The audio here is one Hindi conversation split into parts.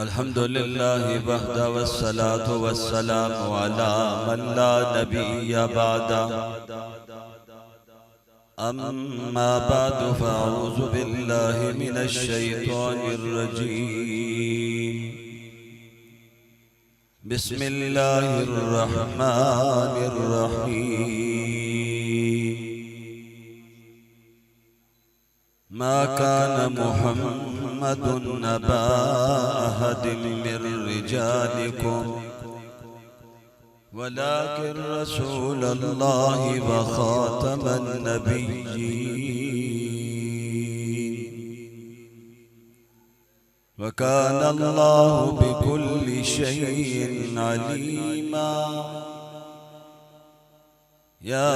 अल्हम्दुलिल्लाहि वहदा वस्सलातु वस्सलामु अला मन ला नबिय्य बअदा अम्मा बअदु फ़अऊज़ु बिल्लाहि मिनश शैतानिर रजीम बिस्मिल्लाहिर रहमानिर रहीम मा कान मुहम्मदुन अबा अहदिम मिर रिजालिकुम वलाकिन रसूलल्लाहि व खातमन नबिय्यीन व कान अल्लाहु बिकुल्लि शैइन अलीमा या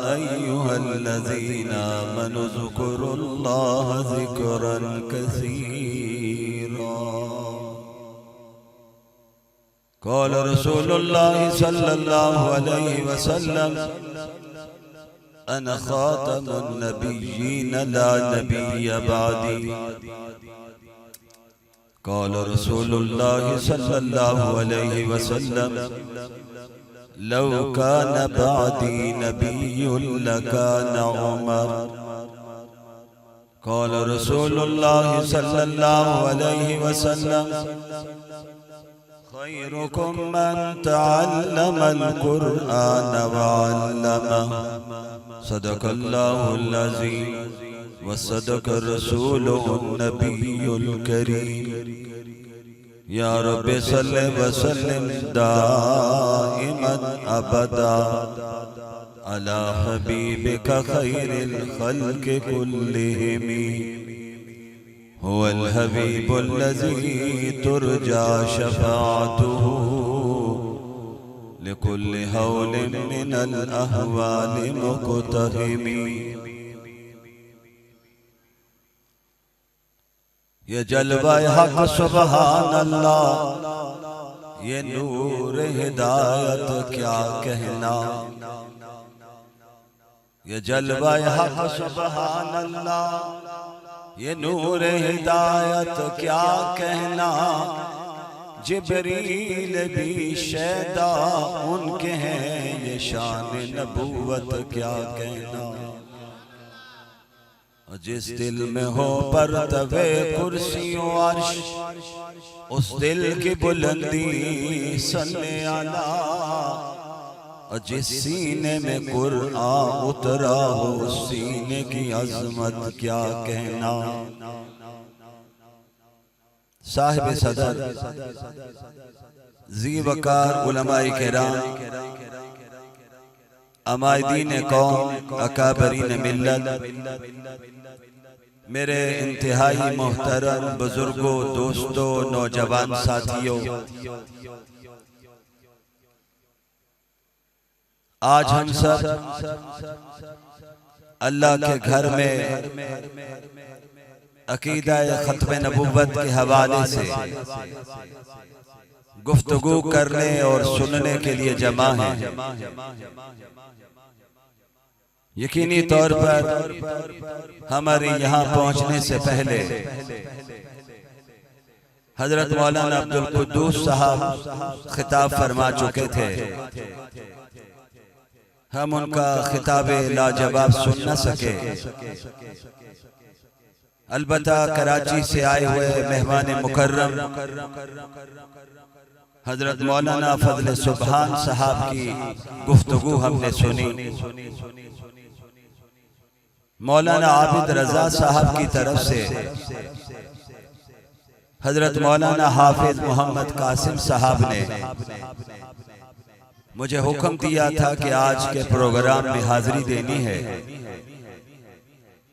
अय्युहल्लज़ीना आमनु ज़कुरुल्लाह ज़िक्रन कसीरा क़ाल रसूलुल्लाह सल्लल्लाहु अलैहि वसल्लम अना ख़ातमुन नबिय्यीन ला नबिय्य बअदी क़ाल रसूलुल्लाह सल्लल्लाहु अलैहि वसल्लम लौ कान बअदी नबिय्युन लकान उमर क़ाल रसूलुल्लाह सल्लल्लाहु अलैहि वसल्लम खैरुकुम मन तअल्लमल कुरआन व अल्लमह सदक़ल्लाहुल अज़ीम व सदक़ रसूलुहुन नबियुल करीम या रब्बि सल्लि व सल्लिम दाइमन अबदा अला हबीबिका खैरिल खल्क़ि कुल्लिहिम हुवल हबीबुल लज़ी तुरजा शफ़ाअतुहु लिकुल्लि हौलिन मिनल अहवालि मुक़तहिम। ये जलवाए हक सुबहान अल्लाह, ये नूर हिदायत क्या कहना। ये जलवाए हक सुबहान अल्लाह, ये नूर हिदायत क्या कहना। जिब्रील भी शैदा उनके हैं, ये शान नबूवत क्या कहना। जिस दिल में हो परतवे कुर्सियों अर्श, उस दिल की बुलंदी सल्ले अला। जिस सीने में कुरआन उतरा हो, उस सीने की अजमत क्या कहना। साहिब सदर ज़ी वकार उलमाए किराम, अमायदीन कौम, अकाबरीन मिल्लत, मेरे इंतहाई मोहतरम बुजुर्गों, दोस्तों, नौजवान साथियों, आज हम सब अल्लाह के घर में अकीदा खत्म नबूवत के हवाले से गुफ्तगू करने और सुनने के लिए जमा हैं। यकीनी तौर पर हमारे यहाँ पहुँचने से पहले हजरत मौलाना अब्दुल कुद्दूस साहब खिताब फरमा चुके थे। हम उनका खिताबे लाजवाब सुन न सके। अलबत्ता कराची से आए हुए मेहमान मुकर्रम हजरत मौलाना फजल सुबहान साहब की गुफ्तगू हमने सुनी। मौलाना आबिद रजा साहब की तरफ से हजरत मौलाना हाफिज मोहम्मद कासिम साहब ने मुझे हुक्म दिया था कि आज के प्रोग्राम में हाजिरी देनी है।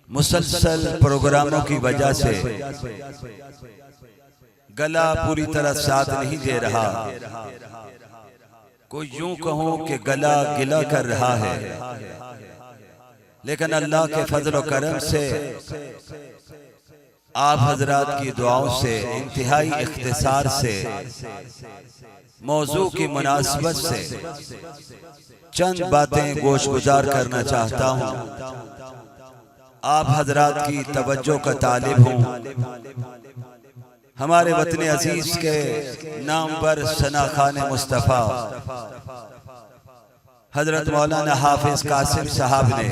मुसलसल प्रोग्रामों की वजह से गला पूरी तरह साथ नहीं दे रहा। कोई यूं कहूं कि गला गिला कर रहा है, लेकिन अल्लाह के फजल व करम से, आप हजरात की दुआओं से, इंतहाई इख्तिसार से, मौजू की मुनासिबत से चंद बातें गोशगुजार करना चाहता हूँ। आप हजरात की तवज्जो का तालिब हूँ। हमारे वतन अजीज के नाम पर सना खान मुस्तफ़ा हजरत मौलाना हाफिज कासिम साहब ने,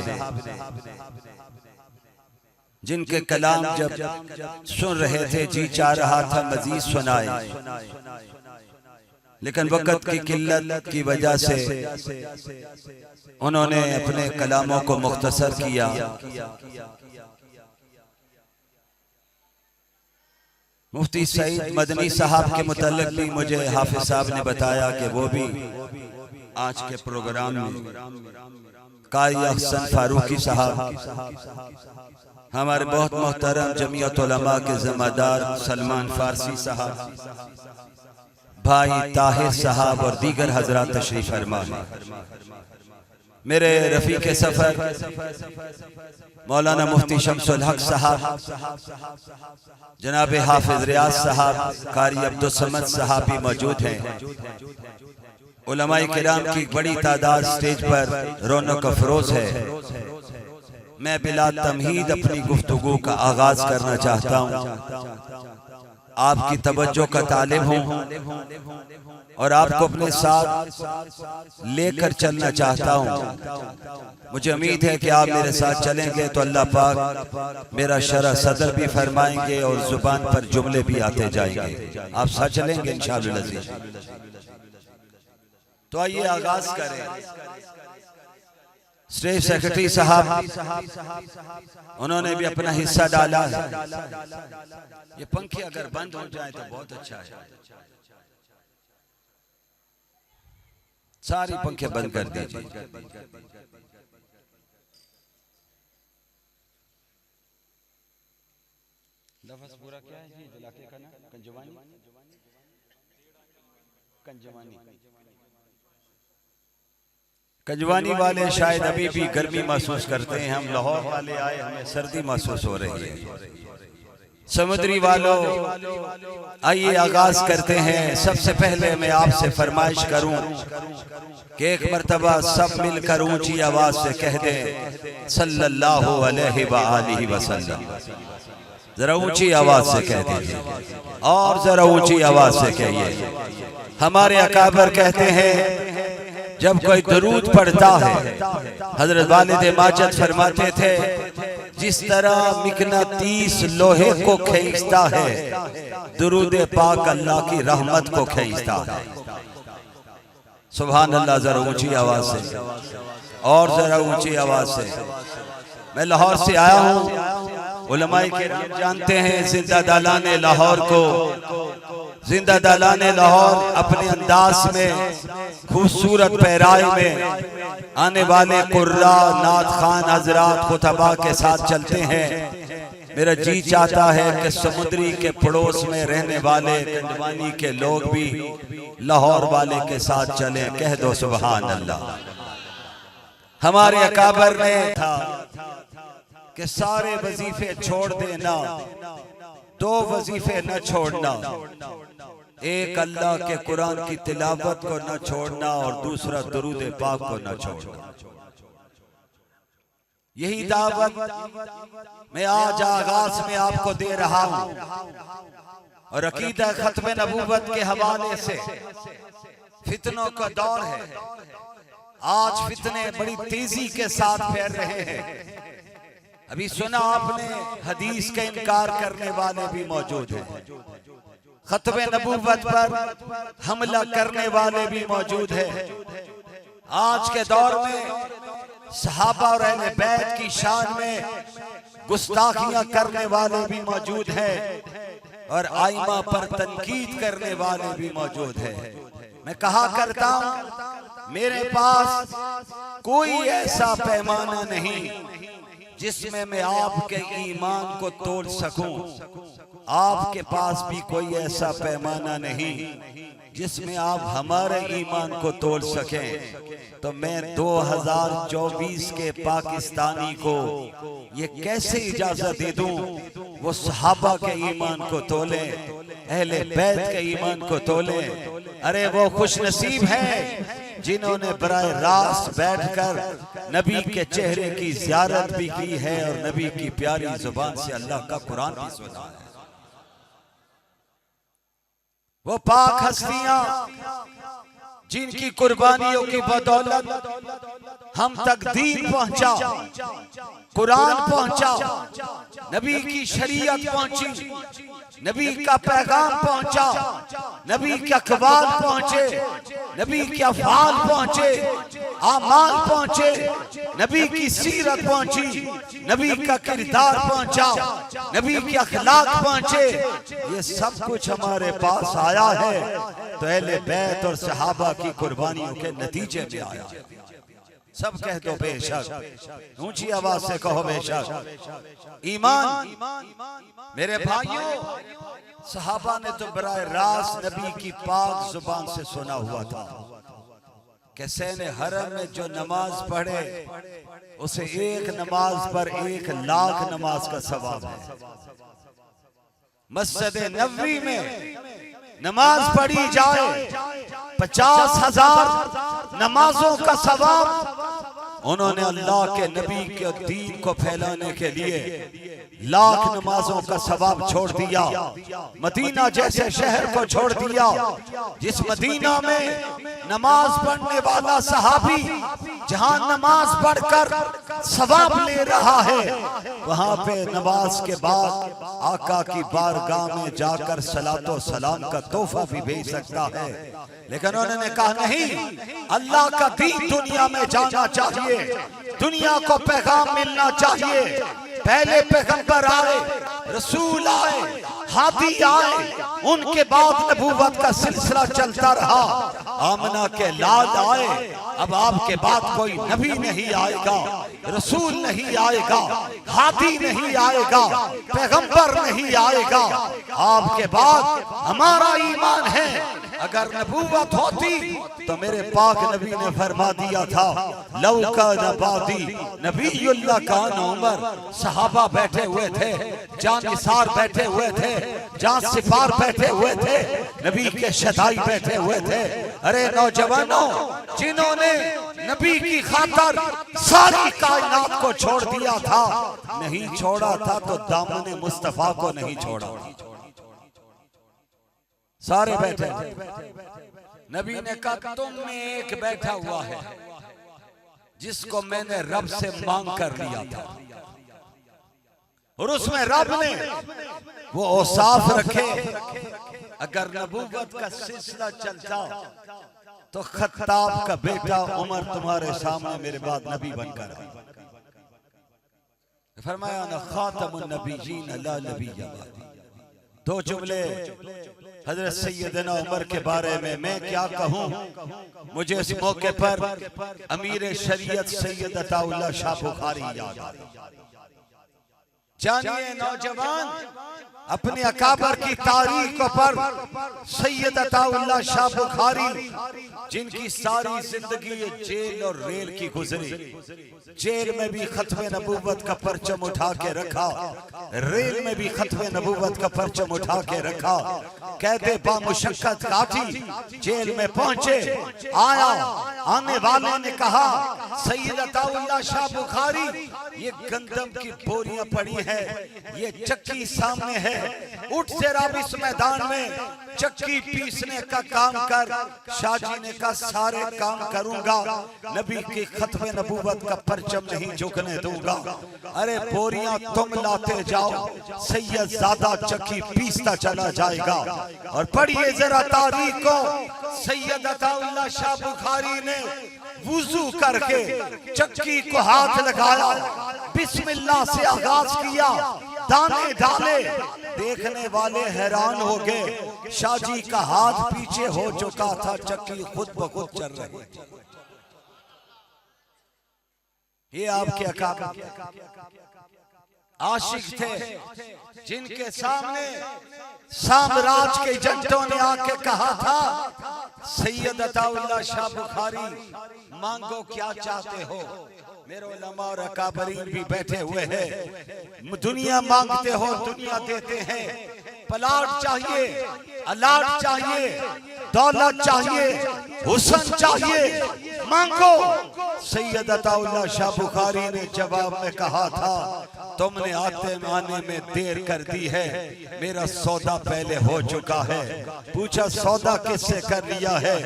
जिनके कलाम जब सुन रहे थे जी चाह रहा था मजीद सुनाए, लेकिन वक़्त की किल्लत की वजह से उन्होंने अपने कलामों को मुख्तसर किया। मुफ्ती सईद मदनी साहब के मुतल्लिक भी मुझे हाफिज साहब ने बताया कि वो भी आज के प्रोग्राम में कारी अहसन फारूकी साहब, हमारे बहुत मोहतरम जमीयत उलमा के ज़िम्मेदार सलमान फारसी साहब, भाई ताहिर साहब और दीगर हजरात तशरीफ फरमा हैं। मेरे रफीक सफर मौलाना मुफ्ती शमसुल हक साहब, जनाब हाफिज रियाज साहब, कारी अब्दुल समद साहब भी मौजूद हैं। उलमाए किराम की बड़ी तादाद स्टेज पर रौनक अफरोज है। मैं बिला तमहीद अपनी गुफ्तगू का आगाज करना चाहता हूँ। आपकी तवज्जो का तालिब हूँ और आपको अपने साथ लेकर चलना चाहता हूँ। मुझे उम्मीद है कि आप मेरे साथ चलेंगे तो अल्लाह पाक मेरा शरह सदर भी फरमाएंगे और जुबान पर जुमले भी आते जाएंगे। आप साथ चलेंगे इंशाअल्लाह। तो आइए आगाज करें। स्टेज सेक्रेटरी साहब, उन्होंने भी अपना हिस्सा डाला है। ये पंखे अगर बंद हो जाए तो बहुत अच्छा है। सारी पंखे बंद कर दीजिए। लफ्ज़ पूरा क्या है जी? इलाके का ना कंजवानी, कंजवानी, कंजवानी वाले शायद अभी भी गर्मी महसूस करते हैं। हम लाहौर वाले आए, हमें सर्दी महसूस हो रही है। समुद्री वालों, आइए आगाज करते हैं। सबसे पहले मैं आपसे फरमाइश करूं कि एक मर्तबा सब मिलकर ऊंची आवाज से कह दें सल्लल्लाहु अलैहि वआलिहि वसल्लम। जरा ऊंची आवाज से कह दीजिए और जरा ऊंची आवाज से कहिए। हमारे अकाबर कहते हैं जब कोई दरूद पढ़ता है, हजरत वालिद माजिद फरमाते थे जिस तरह मिकनातीस लोहे को खींचता है, दरूद पाक अल्लाह की रहमत को खींचता है। सुभान अल्लाह। जरा ऊंची आवाज से और जरा ऊंची आवाज से। मैं लाहौर से आया हूँ। उलमाए किराम जानते हैं जिंदा दालाने लाहौर को, जिंदा दालाने लाहौर अपने अंदाज में, खूबसूरत पहराए में आने वाले कुर्रा नात खान हजरात खुतबा के साथ चलते हैं। मेरा जी चाहता है कि समुद्री के पड़ोस में रहने वाले कंडवानी के लोग भी लाहौर वाले के साथ चलें। कह दो सुभान अल्लाह। हमारे अकाबर ने था कि सारे वजीफे छोड़ देना, दो वजीफे न छोड़ना। एक अल्लाह के कुरान की तिलावत को न छोड़ना और दूसरा दरूद पाक को न छोड़ना। यही दावत मैं आज आगाज में आपको दे रहा हूं। और अकीदा खत्म नबूवत के हवाले से फितनों का दौर है। आज फितने बड़ी तेजी के साथ फैल रहे हैं। अभी सुना आपने, हदीस का इनकार करने वाले भी मौजूद हैं। खत्मे नबूवत पर हमला करने वाले भी मौजूद है। आज के दौर में सहाबा और अहले बैत की शान में गुस्ताखियां करने वाले भी मौजूद हैं और आइमा पर तनकीद करने वाले भी मौजूद है। मैं कहा करता हूं, मेरे पास कोई ऐसा पैमाना नहीं जिसमें मैं आपके ईमान को तोड़ सकूं। आपके पास भी कोई ऐसा पैमाना नहीं जिसमें आप हमारे ईमान को तोड़ सकें। तो मैं 2024 के पाकिस्तानी को ये कैसे इजाजत दे दूं वो सहाबा के ईमान को तोले, अहले बैत के ईमान को तोले। अरे वो खुशनसीब हैं जिन्होंने बराए रास्त बैठकर नबी के चेहरे की ज़ियारत भी की है और नबी की प्यारी जुबान से अल्लाह का कुरान भी सुना है। वो पाक हस्तियां जिनकी कुर्बानियों की बदौलत हम तक दीन पहुंचा, कुरान पहुंचा, नबी की शरीयत पहुंची, नबी का पैगाम पहुंचा, नबी के अक़वाल पहुंचे, नबी के अफ़आल पहुंचे, आमाल पहुंचे, नबी की सीरत पहुंची, नबी का किरदार पहुंचा, नबी के अखलाक पहुंचे। ये सब कुछ हमारे पास आया है तो अहले बैत और सहाबा की कुर्बानियों के नतीजे में आया। सब कह दो बेशक, ऊंची आवाज से कहो बेशक। ईमान मेरे भाइयों, सहाबा ने तो बराए रास्त नबी की पाक जुबान से सुना हुआ था कि सैने हरम में जो नमाज पढ़े उसे एक नमाज पर 1 लाख नमाज का सवाब है। मस्जिद नबवी में नमाज पढ़ी जाए 50,000 नमाजों का सवाब। उन्होंने अल्लाह के नबी के दीन को फैलाने के लिए लाख नमाजों का सवाब छोड़ दिया। मदीना जैसे शहर को छोड़ दिया, जिस मदीना में नमाज पढ़ने वाला सहाबी जहां नमाज पढ़कर सवाब ले रहा है, वहां पे नमाज के बाद आका की बारगाह में जाकर सलातो सलाम का तोहफा भी भेज सकता है। लेकिन उन्होंने कहा नहीं, अल्लाह का दीन दुनिया में जाना चाहिए, दुनिया को पैगाम मिलना चाहिए। पहले पैगंबर आए, रसूल आए, हादी आए, उनके बाद नबूवत का सिलसिला चलता रहा। आमना के लाल आए, अब आपके बाद कोई नबी नहीं आएगा, रसूल नहीं आएगा, हादी नहीं आएगा, पैगंबर नहीं आएगा। आपके बाद हमारा ईमान है। अगर नबूवत होती तो मेरे पाक नबी ने फरमा दिया था, लौका नबादी नबीयुल्लाह कान उमर। सहाबा बैठे हुए थे, जानिसार बैठे हुए थे, जान सिपार बैठे हुए थे, नबी के शदाई बैठे हुए थे। अरे नौजवानों, जिन्होंने नबी की खातर सारी कायनात को छोड़ दिया था, नहीं छोड़ा था तो दामन मुस्तफा को नहीं छोड़ा। सारे बैठे, नबी ने कहा तुम में एक बैठा हुआ है जिसको मैंने रब से मांग कर लिया था, और उसमें रब ने वो औसाफ रखे। अगर नबूवत का सिलसिला चलता तो खत्ताब का बेटा उमर तुम्हारे सामने मेरे बाद नबी बनकर आया। फरमाया ना खातमुन नबीयीन ला नबिय्य बादी। 2 जुमले हजरत सैयदना उमर के बारे में मैं क्या कहूँ। मुझे इस मौके पर अमीर शरीयत सैयद अताउल्लाह शाह बुखारी याद आ गए। जानिए नौजवान, अपने अकाबर की तारीख पर सैयद अताउल्लाह शाह बुखारी, जिनकी सारी जिंदगी जेल और रेल की गुजरी, जेल में भी खत्मे नबूवत का परचम उठा के रखा, रेल में भी खत्मे नबूवत का परचम उठा के रखा। कैदे बामुशक्कत काटी, जेल में पहुंचे, आया, आने वाले ने कहा सैयद अताउल्लाह शाह बुखारी, ये गंदम की बोरियां पड़ी है, ये चक्की सामने है, उठ जरा इस मैदान में चक्की पीसने का काम कर। शाहजी ने कहा सारे काम करूंगा, नबी की खत्मे नबूवत का परचम नहीं झुकने दूंगा। अरे बोरियां तुम लाते जाओ, सैयद ज़ादा चक्की पीसता चला जाएगा। और पढ़िए जरा तारीख को, सैयद अताउल्लाह शाह बुखारी ने वुजू करके चक्की को हाथ लगाया, बिस्मिल्लाह से आगाज किया, दाने डाले। देखने वाले हैरान हो गए, शाहजी का हाथ पीछे हो चुका था, चक्की खुद ब खुद चल रही थी। ये आपके अकाबर आशिक थे, जिनके सामने साम्राज्य के एजेंटों ने आके कहा था सैयद अताउल्लाह शाह बुखारी मांगो क्या चाहते हो। मेरे उलमा और अकाबरीन भी बैठे हुए हैं। दुनिया मांगते हो, दुनिया देते हैं। प्लाट चाहिए, अलाट चाहिए, दौलत चाहिए, हुस्न चाहिए, मांगो। सैयद अताउल्लाह शाह बुखारी ने जवाब में कहा था तुमने आते आने में देर कर दी है, मेरा सौदा पहले हो चुका है। पूछा सौदा किससे कर लिया है?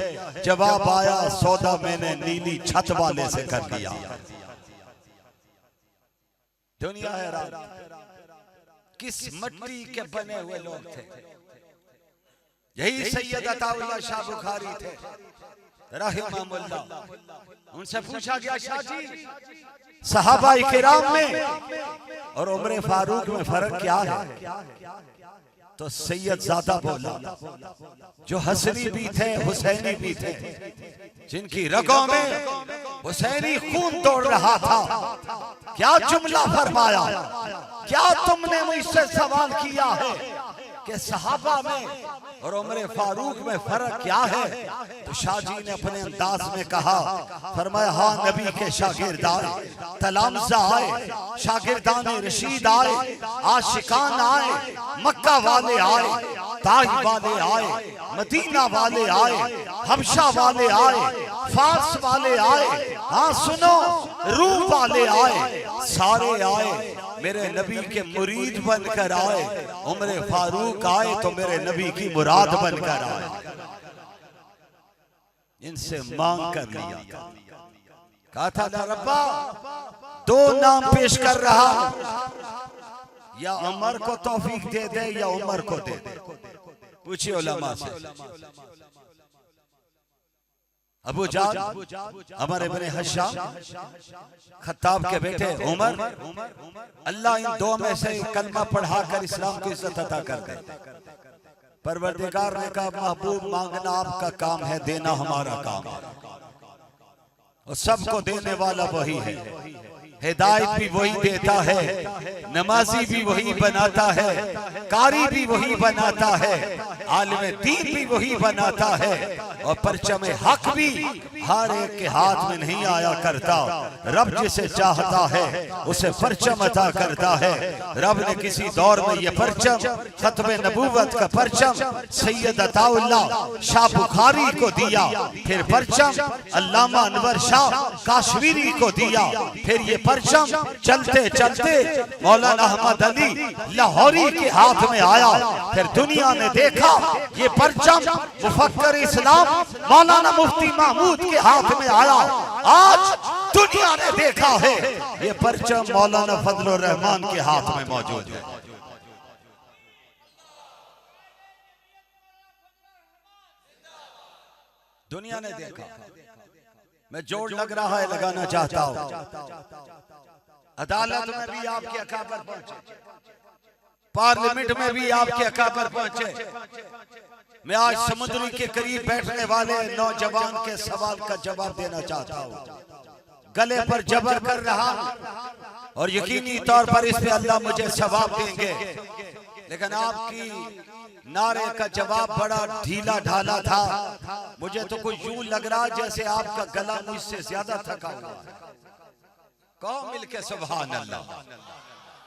जवाब आया सौदा मैंने नीली छत वाले से कर लिया। दुनिया हैरान, किस मिट्टी के बने हुए लोग थे। यही सैयद अताउल्लाह शाह बुखारी थे रहमहुल्लाह। उनसे पूछा गया शाह जी सहाबा किराम में और उमर फारूक में फर्क क्या है? तो सैयद ज़ादा बोला जो हसनी भी थे हुसैनी भी थे, जिनकी रगों में हुसैनी खून दौड़ रहा था। क्या जुमला फरमाया? क्या तुमने मुझसे सवाल किया है कि सहाबा में और उमर फारूक में फर्क क्या है? तो शाह जी ने अपने अंदाज में कहा, फरमाया हाँ नबी के शागिर्द आए, तलामजा आए, शागिर्दान रशीद आए, आशिकान आए, मक्का वाले आए, ताइफ वाले आए, मदीना वाले आए, हबशा वाले आए, फारस वाले आए, हाँ सुनो रूम वाले आए, सारे आए मेरे नबी के मुरीद बनकर आए। उमर फारूक आए तो मेरे नबी की मुराद बनकर आए। इनसे मांग कर लिया, कहा था ना रब्बा दो नाम पेश कर रहा, या उमर को तौफीक दे दे या उमर को दे दे। पूछिए उलमा से। अबू जाल अमर इब्ने हशाम खत्ताब के बेटे उमर, अल्लाह इन दो में से कलमा पढ़ाकर इस्लाम की इज्जत अता कर दे। परवरदिगार ने कहा महबूब मांगना आपका काम है, देना हमारा काम है, और सबको देने वाला वही है। हिदायत भी वही देता है, नमाजी भी वही बनाता है, कारी भी वही बनाता है, आलिम दीन भी वही बनाता है, और परचम हक भी हर एक के हाथ में नहीं आया करता। रब जिसे चाहता है उसे परचम अता करता है। रब ने किसी दौर में ये परचम खत्म नबूवत का परचम सैयद अताउल्लाह शाह बुखारी को दिया, फिर परचम अल्लामा अनवर शाह काश्मीरी को दिया, फिर ये परचम चलते चलते मौलाना अहमद अली लाहौरी के हाथ में आया। फिर दुनिया ने देखा ये परचम मुफक्कर इस्लाम मौलाना मुफ्ती महमूद के हाथ में आया। आज दुनिया ने देखा है ये परचम मौलाना फजलुर रहमान के हाथ में मौजूद है। दुनिया ने देखा। मैं जोड़ लग रहा है लगाना चाहता हूं। अदालत में भी आपके अकाबर पहुंचे, पार्लियामेंट में भी आपके अकाबर पहुंचे। मैं आज समुद्री के करीब बैठने वाले नौजवान के सवाल का जवाब देना चाहता हूं। गले पर जबर कर रहा और यकीनी तौर पर इस पे अल्लाह मुझे सवाब देंगे, लेकिन आपकी नारे का जवाब बड़ा ढीला ढाला था। मुझे तो कुछ यूं लग रहा जैसे आपका गला मुझसे ज्यादा थका हुआ है। कहो मिलके सुभान अल्लाह,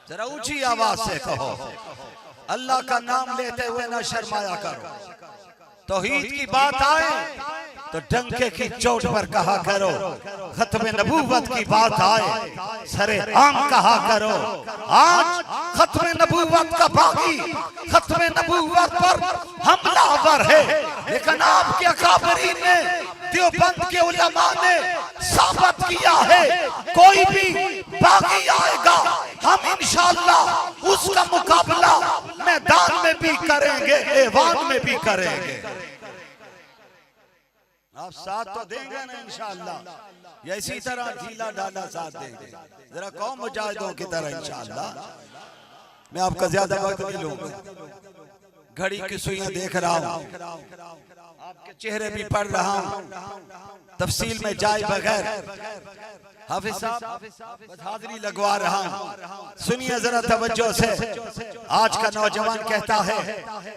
जरा ऊंची आवाज से कहो अल्लाह का नाम लेते हुए ना शर्माया करो। तौहीद की बात आए तो डंके की चोट पर कहा करो, खत्म नबूवत की बात आए सरे आम कहा करो। आज खत्म नबूवत का बागी खत्म नबूवत पर हमलावर है, लेकिन आपके अकाबरीन ने देवबंद के उलमा ने साबित किया है कोई भी बागी आएगा हम इंशाअल्लाह उसका मुकाबला मैदान में भी करेंगे, ऐवान में भी करेंगे। आप साथ तो देंगे ना इंशाअल्लाह, इसी तरह ढीला ढाला साथ देंगे। जरा कौम मुजाहिदों की तरह इंशाअल्लाह। मैं आपका ज्यादा वक्त नहीं लूंगा, घड़ी की सुइयां देख रहा हूं, आपके चेहरे भी पढ़ रहा हूं, तफसील में जाए बगैर हाफिज साहब हाजिरी लगवा रहा हूं। सुनिए जरा तवज्जो से। आज का नौजवान कहता है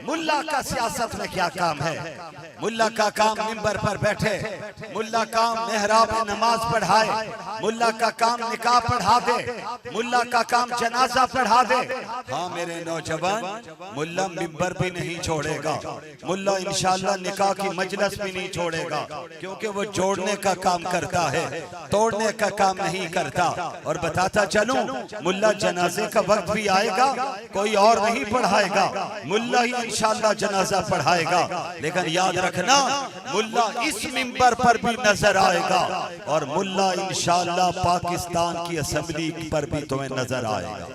मुल्ला का सियासत में क्या काम है। मुल्ला का काम मिंबर पर बैठे, मुल्ला काम मेहराब में नमाज पढ़ाए, मुल्ला का काम निकाह पढ़ा दे, मुल्ला का काम जनाजा पढ़ा दे। हाँ मेरे नौजवान, मुल्ला मिंबर पे नहीं छोड़ेगा, मुल्ला इंशाअल्लाह निकाह की मजलिस भी नहीं छोड़ेगा, क्योंकि वो जोड़ने का काम करता है, तोड़ने का काम नहीं करता। और बताता चलूं, मुल्ला जनाजे का वक्त भी आएगा, कोई और नहीं पढ़ाएगा, मुल्ला ही इंशाअल्लाह जनाजा पढ़ाएगा। लेकिन याद रखना, मुल्ला इस मिंबर पर भी नजर आएगा और मुल्ला इंशाअल्लाह पाकिस्तान की असेंबली पर भी तुम्हें नजर आएगा।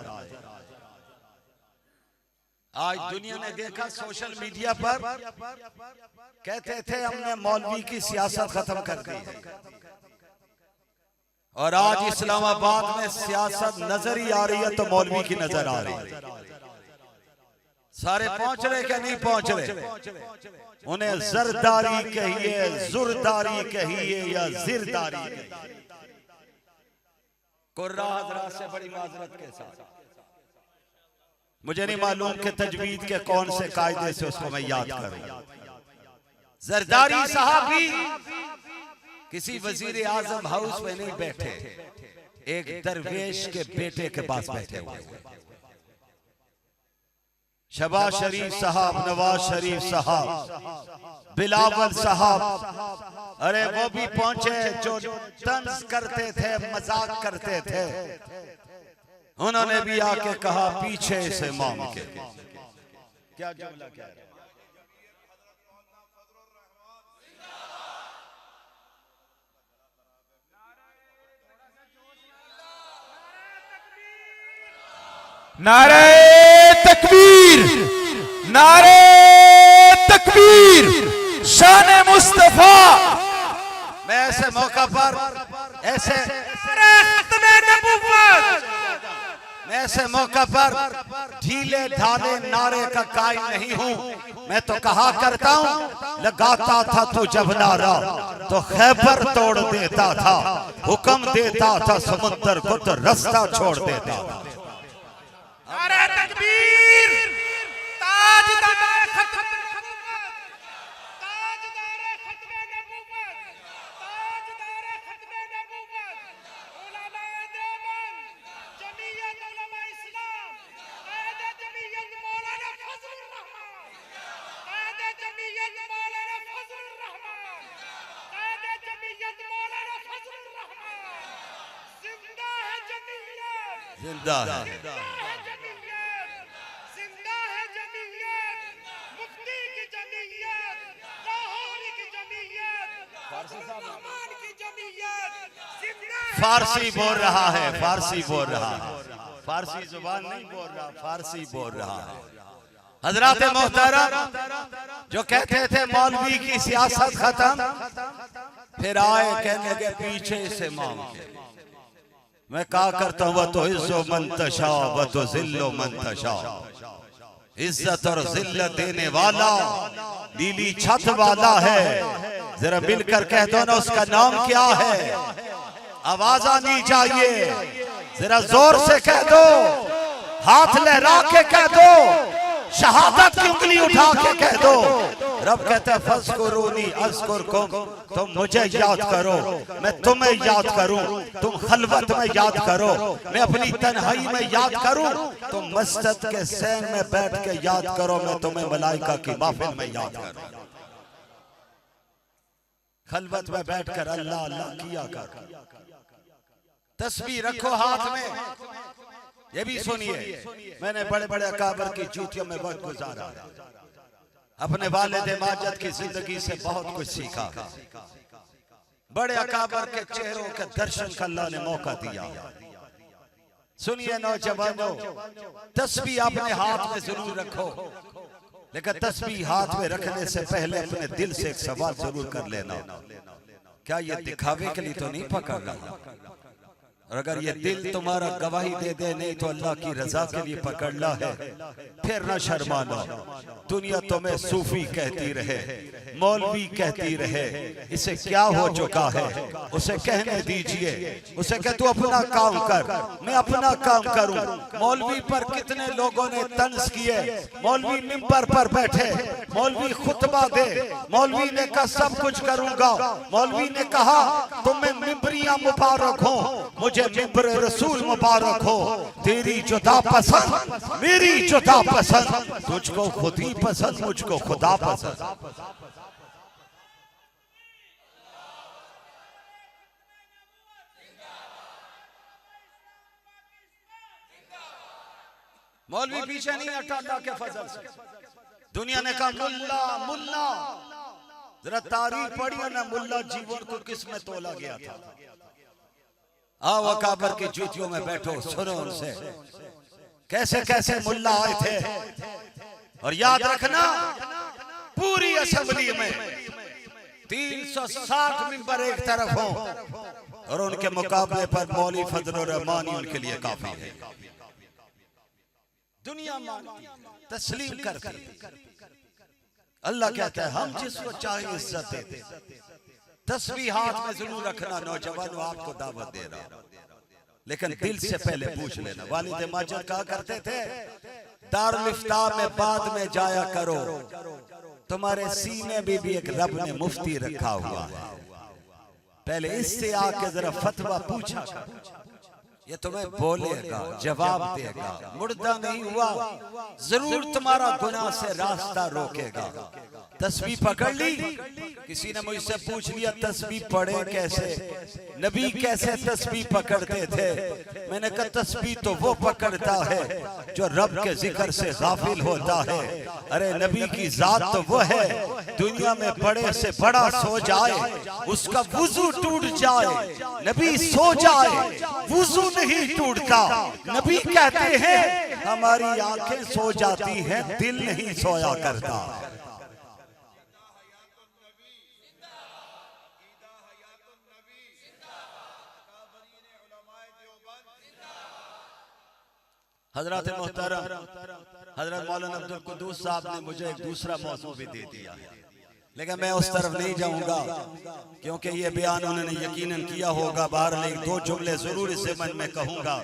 आज दुनिया ने देखा सोशल मीडिया पर, कहते थे हमने मौलवी की सियासत खत्म कर दी है, और आज इस्लामाबाद में सियासत नजर ही आ रही है तो मौलवी की नजर आ रही है। सारे पहुंच रहे क्या नहीं पहुंच रहे? उन्हें जरदारी कहिए, जुरदारी कहिए या जिरदारी कहिए, कुर्रा हजरात से बड़ी माजरत के साथ, मुझे नहीं मालूम कि तजवीद के कौन से कायदे से उसको मैं याद करूं। जरदारी साहब भी किसी वजीर आजम हाउस में नहीं बैठे, एक दरवेश के बेटे के पास बैठे हुए। शहबाज शरीफ साहब, नवाज शरीफ साहब, बिलावल साहब, अरे वो भी पहुंचे जो तंज करते थे, मजाक करते थे। उन्होंने भी आके कहा पीछे से माम के, क्या जुमला कह रहे? नारे तकबीर, नारे तकबीर, शान मुस्तफा। मैं ऐसे मौका पर ऐसे मैं ऐसे मौका पर ढीले ढाले नारे का कायल नहीं हूँ। मैं तो कहा करता हूँ, लगाता था तो जब नारा तो खैबर तोड़ देता था, हुक्म देता था समुद्र को तो रास्ता छोड़ देता था। नारे तकबीर, ताजदार खत्म नबूवत, ताजदार खत्म नबूवत, ताजदार खत्म नबूवत, उलमाए देवबंद, जमीयत उलमा इस्लाम, कायदे जमीयत मौलाना फजलुर रहमान, कायदे जमीयत मौलाना फजलुर रहमान, कायदे जमीयत मौलाना फजलुर रहमान। जिंदा है जमीयत, जिंदा है, फारसी बोल रहा है, फारसी बोल रहा है, फारसी जुबान नहीं बोल रहा, फारसी बोल रहा है। हजरात मोहतरम, जो कहते थे मौलवी की सियासत खत्म, फिर आए कहने के पीछे से मांग के। मैं कहा करता हूँ, वह तो इज्जो मंतशा वह तो जिल्लो मंतशा, इज्जत और जिल्लत देने वाला नीली छत वाला है। जरा मिलकर कह दो ना, उसका नाम क्या है? आवाज आनी चाहिए, जरा जोर से कह दो, हाथ लहरा के कह दो, शहादत की उंगली उठा के कह दो। रब कहता है फज़कुरूनी अज़कुरकुम, तुम मुझे याद करो, मैं तुम्हें याद करूं, तुम खलवत में याद करो, मैं अपनी तन्हाई में याद करूं, तुम मस्जिद के सैन में बैठ के याद करो, मैं तुम्हें मलाइका की महफिल में याद करूं। खलवत में बैठकर अल्लाह अल्लाह किया कर, तस्बीह रखो हाथ में। ये भी सुनिए, मैंने बड़े बड़े अकाबर की जूतियों में वक्त गुजारा, अपने वालिद माजिद की जिंदगी से बहुत कुछ सीखा, बड़े अकाबर के चेहरों के दर्शन का अल्लाह ने मौका दिया। सुनिए नौजवानों, तस्बीह अपने हाथ में जरूर रखो, लेकिन तस्बीह हाथ में रखने से पहले अपने दिल से एक सवाल जरूर कर लेना, क्या ये दिखावे के लिए तो नहीं पकड़ रहा? और अगर ये दिल तुम्हारा गवाही दे दे नहीं तो अल्लाह की रजा के लिए पकड़ना है, फिर न शर्माना। दुनिया तुम्हें सूफी कहती रहे, मौलवी कहती रहे, इसे क्या हो चुका है उसे कहने दीजिए, उसे कह तू अपना काम कर, मैं अपना काम करूं। मौलवी पर कितने लोगों ने तंज किए, मौलवी मिंबर पर बैठे, मौलवी खुतबा दे, मौलवी ने कहा सब कुछ करूंगा, मौलवी ने कहा तुम्हें मिंबरियां मुबारक हो, मुझे मिंबर रसूल मुबारक हो। तेरी जुदा पसंद मेरी जुदा पसंद, तुझको खुद ही पसंद मुझको खुदा पसंद। मौलवी पीछे नहीं हटा, अल्लाह के फजल से। दुनिया ने कहा मुल्ला मुल्ला, जरा तारीख पढ़िए ना, मुल्ला जीवन को किस में तोला गया था। आओ अकाबर की जूतियों में बैठो, सुनो उनसे कैसे कैसे मुल्ला आए थे। और याद रखना पूरी असेंबली में 360 मिंबर एक तरफ हो और उनके मुकाबले पर मौलवी फजलुर रहमान ही उनके लिए काफी है। दुनिया मानती तस्लीम करती, अल्लाह कहता है हम जिसको चाहे इज्जत देते। तस्बीह हाथ में जरूर रखना नौजवानों, आपको दावत दे रहा हूं, लेकिन दिल से पहले पूछ लेना। वालिद माजिद कहा करते थे दारुल इफ्ता में बाद में जाया करो, तुम्हारे सीने में भी एक रब ने मुफ्ती रखा हुआ है, पहले इससे आके जरा फतवा पूछा करो। ये तुम्हें बोलेगा, जवाब देगा, मुर्दा नहीं हुआ जरूर तुम्हारा गुनाह से रास्ता रोकेगा। तस्बीह पकड़ ली, किसी ने मुझसे पूछ लिया तस्बीह पढ़े कैसे, नबी कैसे तस्बीह पकड़ते थे। मैंने कहा तस्बीह तो वो पकड़ता है जो रब के जिक्र से गाफिल होता है। अरे नबी की जात तो वो है, दुनिया में बड़े से बड़ा सो जाए उसका वुजू टूट जाए, नबी सो जाए वुजू नहीं टूटता। नबी कहते हैं हमारी आंखें सो जाती हैं, दिल नहीं सोया करता। हजरत मोहतरम हजरत मौलाना अब्दुल कुद्दूस साहब ने मुझे एक दूसरा मौजू भी दे दिया है, लेकिन मैं उस तरफ नहीं जाऊंगा क्योंकि ये बयान उन्होंने यकीनन किया होगा। बाहर एक दो जुमले जरूर इस मन में कहूंगा।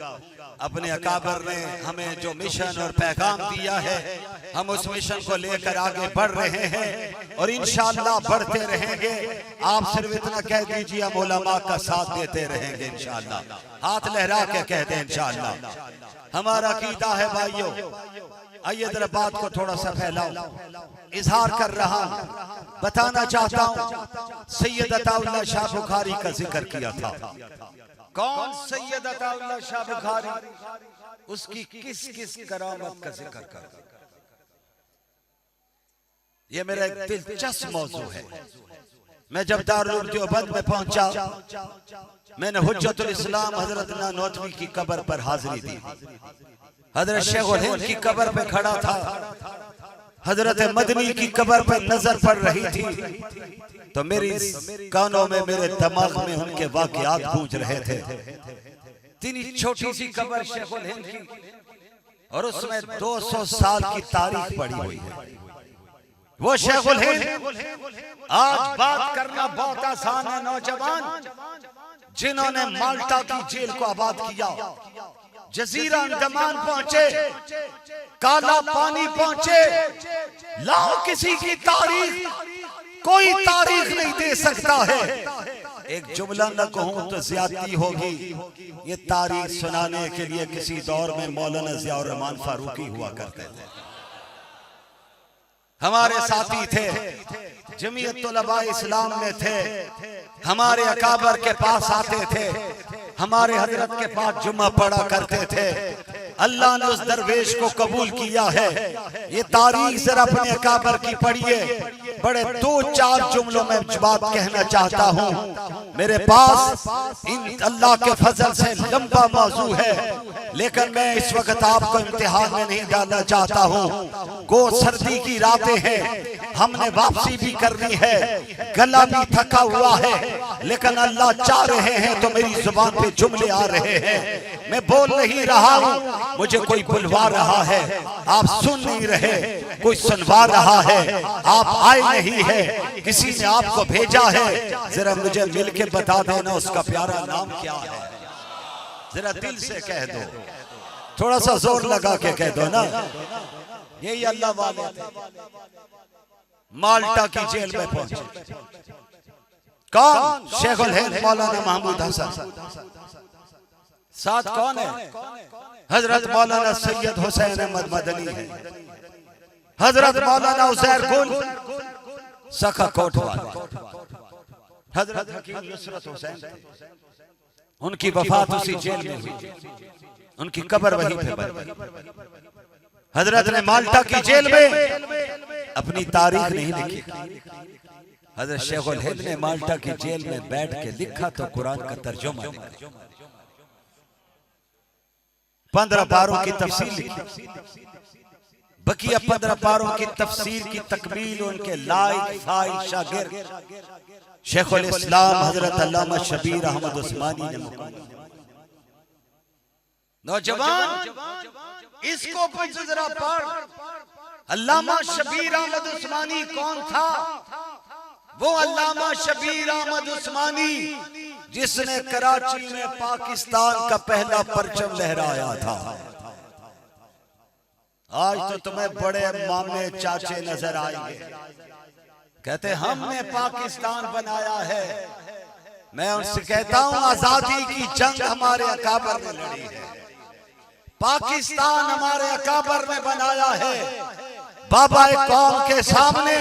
अपने अकाबर ने हमें जो मिशन और पैगाम दिया है, हम उस मिशन को लेकर आगे बढ़ रहे हैं और इंशाअल्लाह बढ़ते रहेंगे। आप सिर्फ इतना कह दीजिए हम उलमा का साथ देते रहेंगे इंशाअल्लाह। हाथ लहरा के कह दें इंशाअल्लाह। हमारा कीदा है भाइयों, आइए जरा बात को थोड़ा सा फैलाओ। इजहार कर रहा हूं, बताना चाहता हूं सैयद अताउल्लाह शाह बुखारी का जिक्र किया था। कौन सैयद अताउल्लाह शाह बुखारी, उसकी किस किस करामत का जिक्र कर। ये मेरा एक दिलचस्प मौजू है। मैं जब दारुल देवबंद में पहुंचा, मैंने हुज्जतुल इस्लाम हजरत नानोतवी की कब्र पर हाजिरी दी। हजरत शेखुल हिंद की कब्र पे खड़ा था, हजरत मदनी की कब्र पे नजर पड़ रही थी, तो मेरी कानों में मेरे दिमाग में उनके वाकयात गूंज रहे थे। इतनी छोटी सी कब्र शेखुल हिंद की और उसमें 200 साल की तारीख पड़ी हुई है। वो शेखुल हिंद, आज बात करना बहुत आसान है नौजवान, जिन्होंने माल्टा की जेल को आबाद किया, जजीरा अंडमान पहुंचे, काला पानी पहुंचे, लाओ किसी की तारीख, कोई तारीख नहीं दे सकता है। एक जुमला न कहूं तो ज्यादती होगी। ये तारीख सुनाने के लिए किसी दौर में मौलाना जियाउर रहमान फारूकी हुआ करते थे, हमारे साथी थे, जमीयत तुलबा इस्लाम में थे, हमारे अकाबर के पास आते थे, हमारे हजरत के पास जुम्मा पढ़ा करते थे। अल्लाह ने उस दरवेश को कबूल किया है। ये तारीख जरा अपने अकाबर की पढ़िए। बड़े 2-4 जुमलों में बात कहना चाहता हूँ। मेरे पास इन अल्लाह के फजल से लंबा मौजू है, लेकिन मैं इस वक्त आपको इम्तिहान में नहीं डालना चाहता हूँ। गो सर्दी की रातें हैं, हमने वापसी भी करनी है, गला भी थका हुआ है, लेकिन अल्लाह चाह रहे हैं तो मेरी जुबान पे जुमले आ रहे हैं। मैं बोल नहीं रहा हूँ, मुझे कोई बुलवा रहा है, आप सुन नहीं रहे, कोई सुनवा रहा है, आप आए नहीं है, किसी ने आपको भेजा है। जरा मुझे मिल के बता देना उसका प्यारा नाम क्या है, जरा दिल से कह दो, थोड़ा सा जोर लगा के कह दो ना। यही अल्लाह वाले थे, माल्टा की जेल में पहुंचे। कौन? शेखुल हिंद मौलाना महमूद हसन। साथ कौन है? हजरत मौलाना सैयद हुसैन अहमद मदनी है, हजरत मौलाना उजैर गुल सखा कोटवाल, हजरत हकीम नुसरत हुसैन थे। उनकी वफात उसी जेल में हुई, उनकी कब्र वहीं पे बनी। हजरत ने माल्टा की जेल में अपनी तारीख नहीं लिखी। हजरत शेखुल हिंद ने माल्टा की जेल में बैठ के लिखा तो कुरान का तर्जुमा लिखा, 15 पारों की तफसीर लिखी। बकिया 15 पारों की तफसीर की तकमील उनके लायक फाइल शागिर्द शेखुल इस्लाम हजरत अल्लामा शबीर अहमद उस्मानी ने मुकम्मल। नौजवान इसको कुछ जरा पढ़, अल्लामा शबीर अहमद उस्मानी कौन था? वो अल्लामा शबीर अहमद उस्मानी जिसने कराची में पाकिस्तान का पहला परचम लहराया था। आज तो तुम्हें बड़े मामे चाचे नजर आएंगे, कहते हमने पाकिस्तान बनाया है। मैं उनसे कहता हूं आजादी की जंग हमारे अकाबर ने लड़ी है, पाकिस्तान हमारे अकाबर ने बनाया है। बाबा कौम के सामने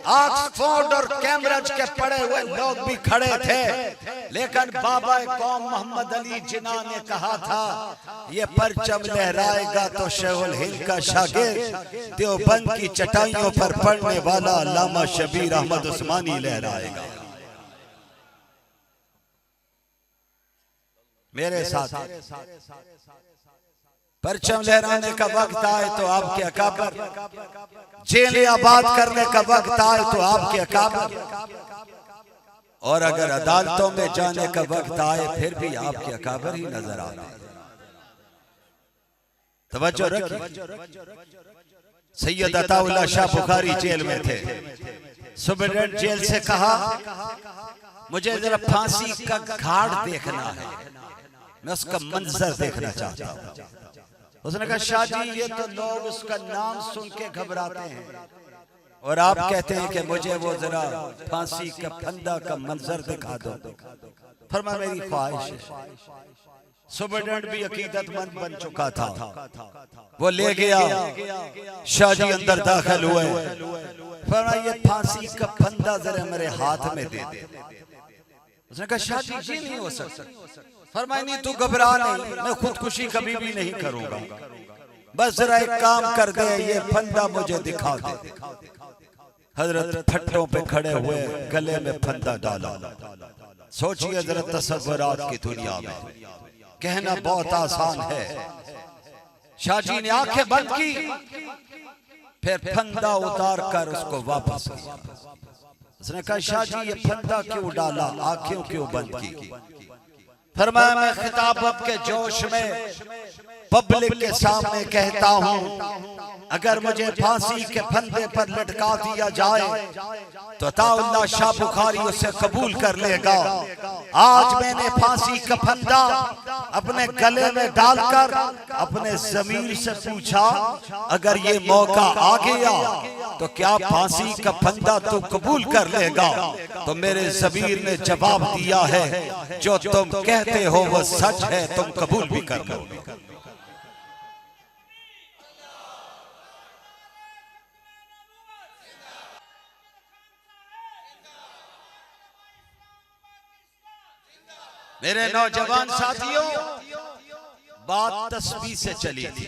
ऑक्सफोर्ड और कैम्ब्रिज के पढ़े हुए लोग भी खड़े थे, लेकिन बाबा कौम मोहम्मद अली जिन्ना ने कहा था ये परचम लहराएगा तो शेखुल हिंद का शागिर्द देवबंद की चटाइयों पर पढ़ने वाला अल्लामा शबीर अहमद उस्मानी लहराएगा। मेरे साथ परचम लहराने का वक्त आए तो आपके अकाबर, जेलें आबाद करने का वक्त आए तो आपके अकाबर, और अगर अदालतों में जाने का वक्त आए फिर भी आपके अकाबर ही नजर आते हैं। तवज्जो रखिए, सैयद अताउल्लाह शाह बुखारी जेल में थे। सुप्रीटेंडेंट जेल से कहा मुझे जरा फांसी का घाट देखना है, मैं उसका मंजर देखना चाहता हूं। उसने कहा शाह जी ये तो लोग उसका नाम सुन के घबराते हैं और आप कहते हैं कि मुझे वो जरा फांसी का फंदा का मंजर दिखा दो। फरमाया मेरी ख्वाहिश है। सुप्रीटेंडेंट भी अकीदतमंद बन चुका था, वो ले गया, शाह जी अंदर दाखिल हुए। फरमाया ये फांसी का फंदा जरा मेरे हाथ में दे दे। उसने कहा शाह जी ये नहीं हो सकता। फरमाया नहीं तू घबरा नहीं, मैं खुदकुशी कभी भी नहीं करूंगा, बस जरा एक काम कर दे, ये फंदा मुझे दिखा दे। हजरत फट्टों पे खड़े हुए गले में फंदा डाला। सोचिए जरा तसव्वुरात की दुनिया में, कहना बहुत आसान है। शाह जी ने आंखें बंद की, फिर फंदा उतार कर उसको वापस किया। उसने कहा शाह जी ये फंदा क्यों डाला, आंखें क्यों बंद की? फरमाया मैं खिताबत के जोश में पब्लिक के सामने कहता हूं अगर मुझे फांसी के फंदे पर लटका दिया जाए तो अताउल्लाह शाह बुखारी उसे कबूल कर लेगा। आज मैंने फांसी का फंदा अपने गले में डालकर अपने ज़मीर से पूछा अगर ये मौका आ गया तो क्या फांसी का फंदा तू कबूल कर लेगा? तो मेरे ज़मीर ने जवाब दिया है जो तुम कहते हो वो सच है, तुम कबूल भी कर लो। मेरे नौजवान साथियों, बात तस्बीह से चली थी,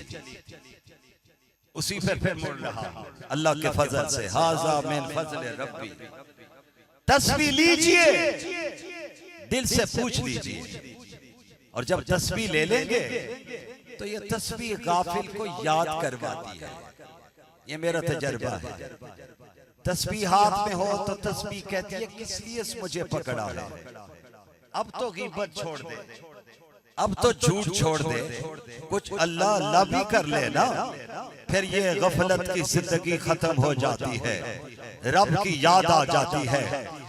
उसी पे फिर मुड़ रहा अल्लाह के फजल से। हाजा मिन फजल रब्बी। तस्बीह लीजिए, दिल से पूछ लीजिए, और जब तस्बीह ले लेंगे तो ये तस्बीह गाफिल को याद करवाती है। ये मेरा तजर्बा है। तस्बीह हाथ में हो तो तस्बीह कहती है किस लिए मुझे पकड़ा है, अब तो गीबत छोड़ दे, अब तो झूठ छोड़ दे, कुछ अल्लाह अल्लाह भी कर ले ना, फिर ये गफलत की जिंदगी खत्म हो जाती है, रब की याद आ जाती है।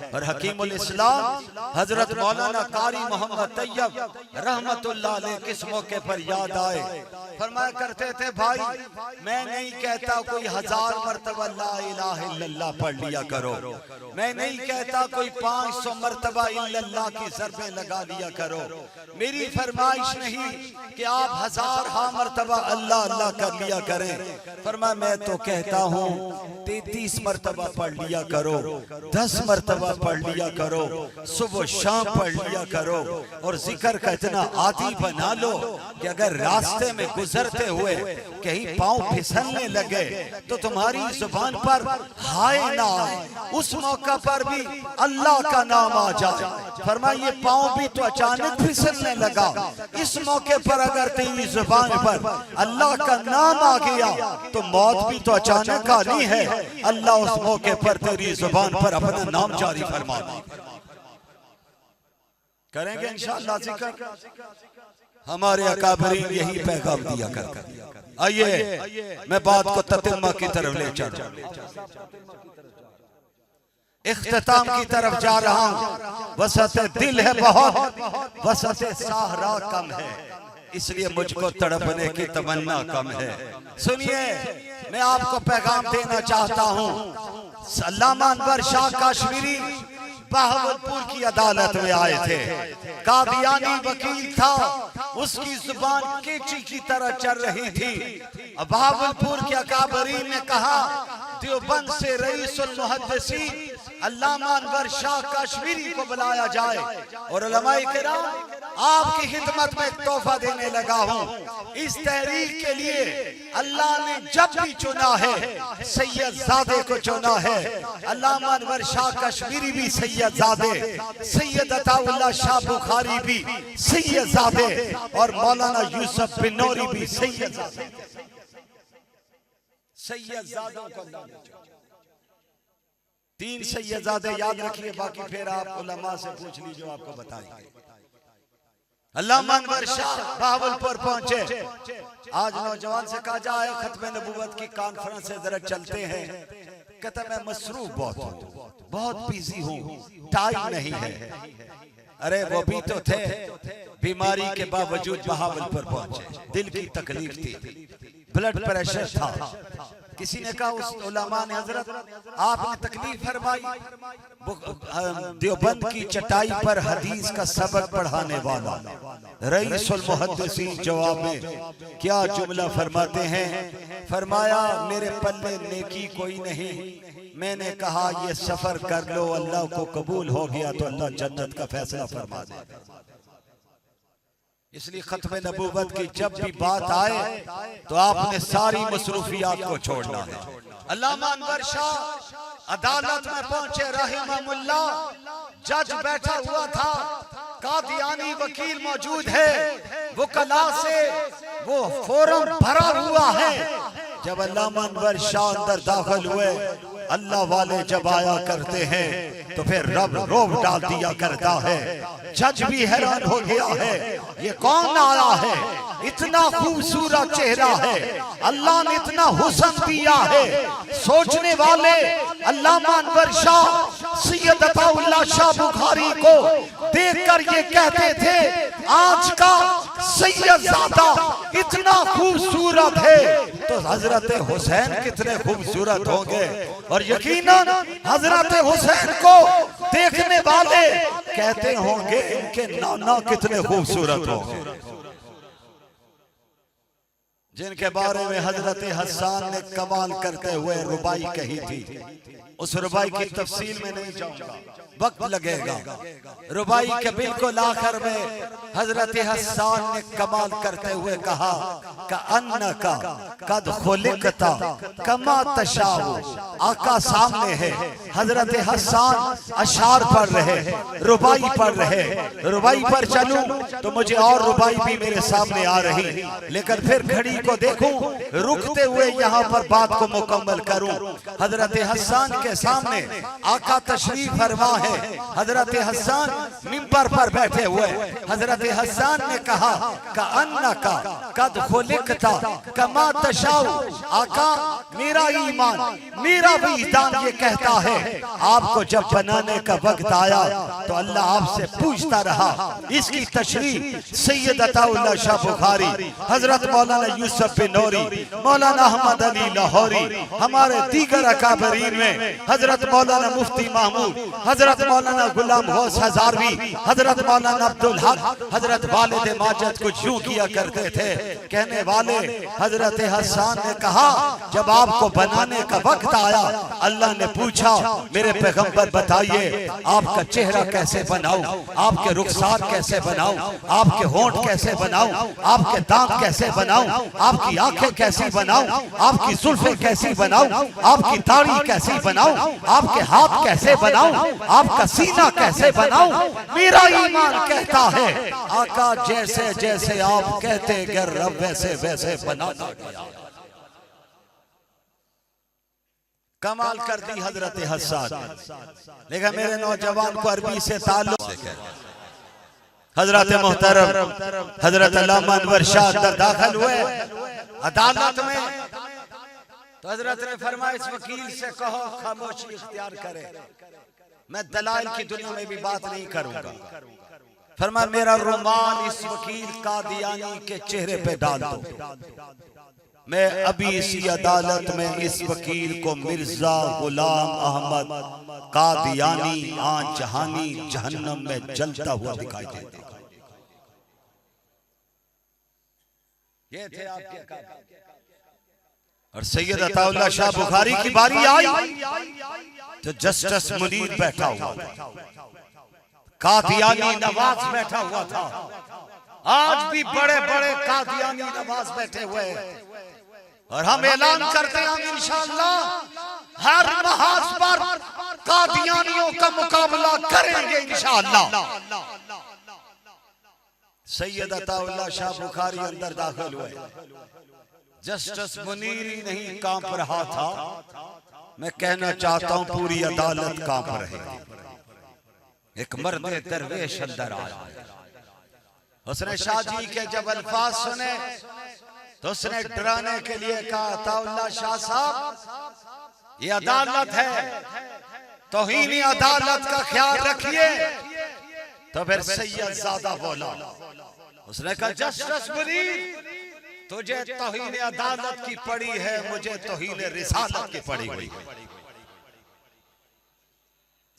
और हकीमुल इस्लाम हजरत मौलाना कारी मोहम्मद तैयब रहमतुल्लाह अलैह किस मौके पर याद आए, फरमाया करते थे भाई मैं नहीं कहता कोई 1000 मरतबा ला इलाहा इल्लल्लाह पढ़ लिया करो, मैं नहीं कहता कोई 500 मरतबा इल्लल्लाह की ज़रबें लगा लिया करो, मेरी फरमाइश नहीं कि आप 1000 मरतबा अल्लाह अल्लाह कर लिया करें। फरमाया मैं तो कहता हूँ 33 मरतबा पढ़ लिया करो, 10 मरतबा पढ़ लिया करो, सुबह शाम पढ़ लिया करो, और जिक्र का इतना आदी बना लो कि अगर रास्ते में गुजरते हुए कहीं पांव फिसलने लगे तो तुम्हारी जुबान पर हाय ना आए, उस मौका पर भी अल्लाह का नाम आ जाए। फरमाया ये पांव भी तो अचानक फिसलने लगा, इस मौके पर अगर तेरी जुबान पर अल्लाह का नाम आ गया तो मौत भी तो अचानक आनी है, अल्लाह उस मौके पर तेरी जुबान पर अपना नाम जारी फरमा करेंगे इंशाअल्लाह। जिक्र हमारे अकाबरीन यही पैगाम दिया करते। आइए मैं बात को ततिम्मा की तरफ ले चलूं, इख्तिताम की तरफ जा रहा हूं। वसत दिल है बहुत, वसत सहरा कम है, इसलिए मुझको तड़पने की तमन्ना कम है। सुनिए मैं आपको पैगाम देना चाहता हूं। अल्लामा अनवर शाह काश्मीरी बहावलपुर की अदालत में आए थे, कादियानी वकील था, उसकी जुबान केची की तरह चल रही थी। बहावलपुर के अकाबरीन ने कहा देवबंद से रईसुल मुहद्दिसीन अल्लामा अनवर शाह काश्मीरी को बुलाया जाए और उलमाए किराम आपकी खिदमत में एक तोहफा देने लगा हूँ। इस तहरीक के लिए अल्लाह ने जब भी चुना है सैयदजादे को चुना है। अल्लामा अनवर शाह काश्मीरी भी सैयदजादे, सैयद अताउल्लाह शाह बुखारी भी सैयदजादे, और मौलाना यूसुफ बिन नूरी भी सैयदजादे। सैयदजादों को 3 सैयदजादे याद रखिए, बाकी फिर आप उलमा से पूछ लीजिए, आपको बताएंगे। अल्लामा अनवर शाह बहावलपुर पहुंचे। आज नौजवान से कहा जाए खत्म नबूवत की कॉन्फ्रेंस से जरा चलते हैं, कहता मैं मसरूफ बहुत हूँ, बहुत बिजी हूँ, टाइम नहीं है। अरे वो भी तो थे, बीमारी के बावजूद बहावलपुर पहुंचे, दिल की तकलीफ थी, ब्लड प्रेशर था। किसी ने कहा उस उलमा ने हजरत आपने तकलीफ फरमाई, देवबंद की चटाई पर हदीस का सबक पढ़ाने वाला रईसुल मुहद्दिसीन जवाब में क्या जुमला फरमाते हैं। फरमाया मेरे पल्ले नेकी कोई नहीं, मैंने कहा ये सफर कर लो, अल्लाह को कबूल हो गया तो अल्लाह जन्नत का फैसला फरमा दे। इसलिए खत्म नबूवत की जब भी बात आए तो आपने सारी मसरूफियात को छोड़ना है। अल्लामा अनवर शाह अदालत में पहुंचे रहमहुल्लाह, जज बैठा हुआ था, कादियानी वकील मौजूद है, वकला से वो फोरम भरा हुआ है। जब अल्लामा अनवर शाह अंदर दाखिल हुए, अल्लाह वाले जब आया करते हैं तो फिर रब रोब डाल दिया करता है। जज भी हैरान हो गया है, ये कौन आया है, इतना खूबसूरत चेहरा है, अल्लाह ने इतना हुस्न दिया है। सोचने वाले अल्लामा अनवर शाह सैयद अताउल्लाह शाह बुखारी को देखकर ये कहते थे आज का सैयदजादा इतना खूबसूरत है तो हजरत हुसैन कितने खूबसूरत होंगे। और यकीनन हजरत हुसैन को देखने वाले कहते होंगे इनके नाना कितने खूबसूरत होंगे। जिनके बारे में हजरत हसन ने कमाल करते हुए रुबाई कही थी, उस रुबाई की तफसील में नहीं जाऊंगा, वक्त लगेगा। रुबाई के बिल्कुल आखिर में हजरत हसन ने कमाल करते हुए कहा का अन्ना का कद खुलिकता कमा तशाऊ। आका सामने है, हजरत हसन अशार पढ़ रहे, रुबाई पढ़ रहे। रुबाई पर चलूं तो मुझे और रुबाई भी मेरे सामने आ रही, लेकिन फिर घड़ी को देखूं, रुकते हुए यहाँ पर बात को मुकम्मल करूं। हजरत हसन के सामने आका तशरीफ फरमा है। हजरत हसन मिंबर पर बैठे हुए हजरत हसन ने कहा का अन्ना का कद खुलिकता कमा तशाउ। आका मेरा ईमान मेरा विजदान ये कहता है आपको जब बनाने का वक्त आया तो अल्लाह आपसे पूछता रहा। इसकी तशरीह सैयद अताउल्लाह शाह बुखारी, हजरत मौलाना यूसुफ बिन नूरी, मौलाना अहमद अली लाहौरी, हमारे दीगर अकाबरीन में हजरत मौलाना मुफ्ती महमूद, हजरत मौलाना गुलाम गौस हजारवी, हजरत मौलाना अब्दुल हक, हजरत वालिद माजिद कुछ यूं किया करते थे। कहने वाले हजरत हसन ने कहा जब आपको बनाने का वक्त आया अल्लाह ने पूछा मेरे पैगंबर बताइए आपका चेहरा कैसे बनाऊं, आपके रुखसार कैसे बनाऊं, आपके होंठ कैसे बनाऊं, आपके दांत कैसे बनाऊं, आपकी आंखें कैसी बनाऊं, आपकी जुल्फें कैसी बनाऊं, आपकी दाढ़ी कैसी बनाऊं, आपके हाथ कैसे बनाऊं, आपका सीना कैसे बनाऊं। मेरा ईमान कहता है आका जैसे जैसे आप कहते गए रब वैसे वैसे बनाता गया। कमाल कर दी हजरत हसन। लेकिन मेरे नौजवान को अरबी से ताल्लुक हजरत मोहतरम हजरत अल्लामा अनवर शाह अंदर दाखिल हुए अदालत में तो हजरत ने फरमाया इस वकील से कहो खामोशी इख्तियार करे, मैं दलाइल की दुनिया में भी बात नहीं करूंगा। फरमाया मेरा रुमाल इस वकील कादियानी के चेहरे पे डाल दो, मैं अभी इसी अदालत में इस वकील को मिर्जा गुलाम अहमद कादियानी आज जहानी जहन्नम में जलता हुआ दिखाई देता। ये थे आपके काम। और सैयद अताउल्लाह शाह बुखारी की बारी आई तो जस्टिस मुनीर बैठा हुआ, कादियानी नवाज बैठा हुआ था। आज भी बड़े बड़े कादियानी नवाज बैठे हुए और हम ऐलान करते हैं इंशाअल्लाह हर महाज पर कादियानियों का मुकाबला करेंगे इंशाअल्लाह। सैयद अताउल्लाह शाह बुखारी अंदर दाखिल हुए, जस्टिस मुनीर ही नहीं कांप रहा था, मैं कहना चाहता हूं पूरी अदालत कांप रही। एक मर्द दरवेश अंदर आया, उसने शाहजी के जब अल्फाज सुने तो उसने डराने के लिए कहा अताउल्लाह शाह साहब ये अदालत है, तौहीन अदालत का ख्याल रखिए। तो फिर सैयद ज़ादा बोला, उसने कहा जस्टिस मुनीर तुझे तौहीन अदालत की पड़ी है, मुझे तौहीन रिसालत की पड़ी हुई।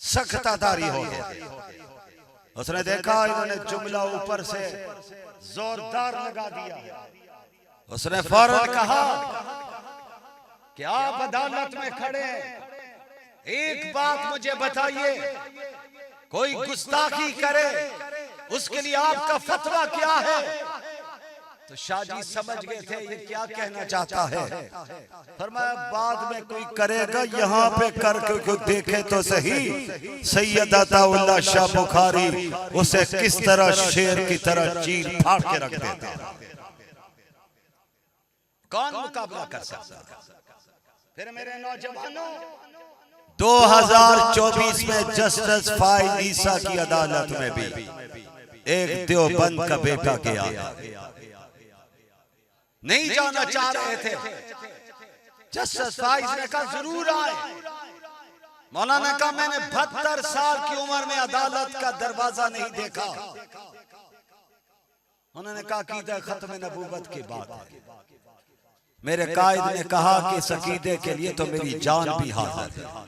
सख्तादारी हो गई। उसने देखा इन्होंने जुमला ऊपर से जोरदार लगा दिया। उसने फौरन कहा कि आप अदालत में खड़े हैं, एक बात मुझे बताइए, कोई गुस्ताखी करे उसके लिए आपका फतवा क्या है? तो शाहजी समझ गए थे ये क्या कहना चाहता है। फरमाया बाद में कोई करेगा यहाँ पे करके कोई देखे तो सही सैयद अताउल्लाह शाह बुखारी उसे किस तरह शेर की तरह चीर फाड़ के रख देते। कौन मुकाबला कर सकता? फिर मेरे नौजवानों 2024 में जस्टिस फाइज ईसा की अदालत में भी एक देवबंद का बेटा गया, नहीं जाना चाह रहे थे। जस्टिस फाइज ने कहा जरूर आए। मौलाना कहा मैंने 72 साल की उम्र में अदालत का दरवाजा नहीं देखा। उन्होंने कहा कीदा खत्म नबूवत की बात है। मेरे कायद ने कहा कि इस अकीदे के लिए तो मेरी जान भी हाजिर है।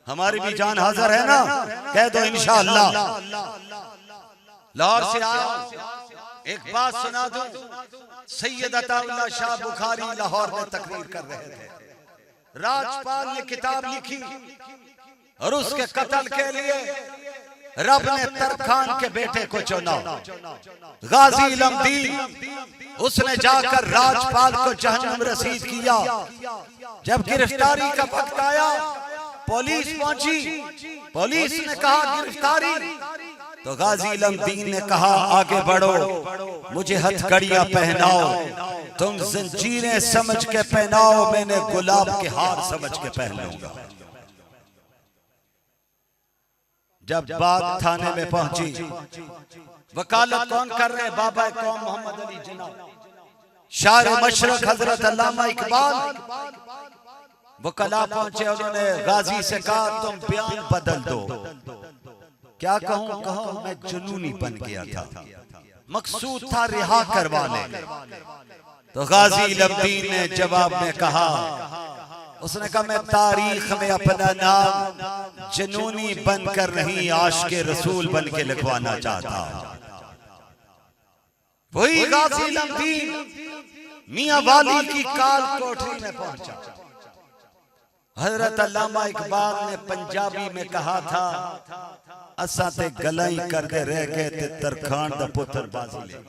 हमारी भी जान हाजिर है ना? कह दो इंशाअल्लाह। लाहौर से आया, एक बात सुना दूं, सैयद अताउल्लाह शाह बुखारी लाहौर में तकरीर कर रहे थे। राजपाल ने किताब लिखी और उसके कत्ल के लिए रब ने तरखान के बेटे को चुना, गाजी इलमदीन। उसने जाकर राजपाल को जहन्नम रसीद किया। जब गिरफ्तारी का वक्त आया, पुलिस पहुंची, पुलिस ने कहा गिरफ्तारी, तो गाजी इलमदीन ने कहा आगे बढ़ो, मुझे हथकड़ियां पहनाओ, तुम जंजीरें समझ के पहनाओ, मैंने गुलाब के हार समझ के पहन लूंगा। जब बात थाने में पहुंची, वकालत कौन कर रहे? बाबा कौम मोहम्मद अली जिन्ना, शार मशरक हजरत अल्लामा इकबाल। वकला पहुंचे, उन्होंने गाजी से कहा तुम बयान बदल दो। क्या कहूं? कहो मैं जुनूनी बन गया था, मकसूद था रिहा करवा ले। तो गाजी लब्दीन ने जवाब में कहा, उसने कहा मैं तारीख में अपना नाम जुनूनी बनकर नहीं, आशिक़े रसूल बन के लिखवाना चाहता। वही गाजी लब्दीन मियां वाली की काल कोठरी में पहुंचा। हजरत अल्लामा इकबाल ने पंजाबी में कहा था, असा ते गलाई करके रह गए ते तरखान दा पुत्र बाजी ले।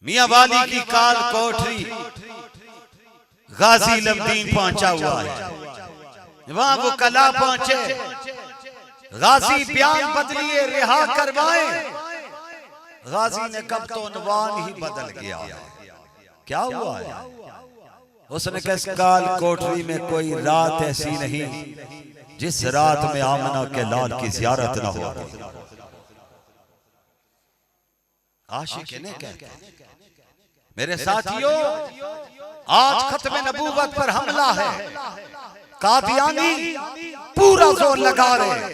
मियां वाली की काल कोठरी गाजी लब्दीन पहुंचा हुआ है। वहां वो कला पहुंचे, गाजी बयान बदलिए, रिहा करवाए। गाजी ने कब तो उन्वान ही बदल गया। क्या हुआ है? उसने कहा इस काल कोठरी में कोई रात ऐसी नहीं जिस रात में आमना के लाल की जियारत न हो। आशिक ने कहते, मेरे साथियों, आज खत्म नबूवत पर हमला है। कादियानी पूरा जोर लगा रहे,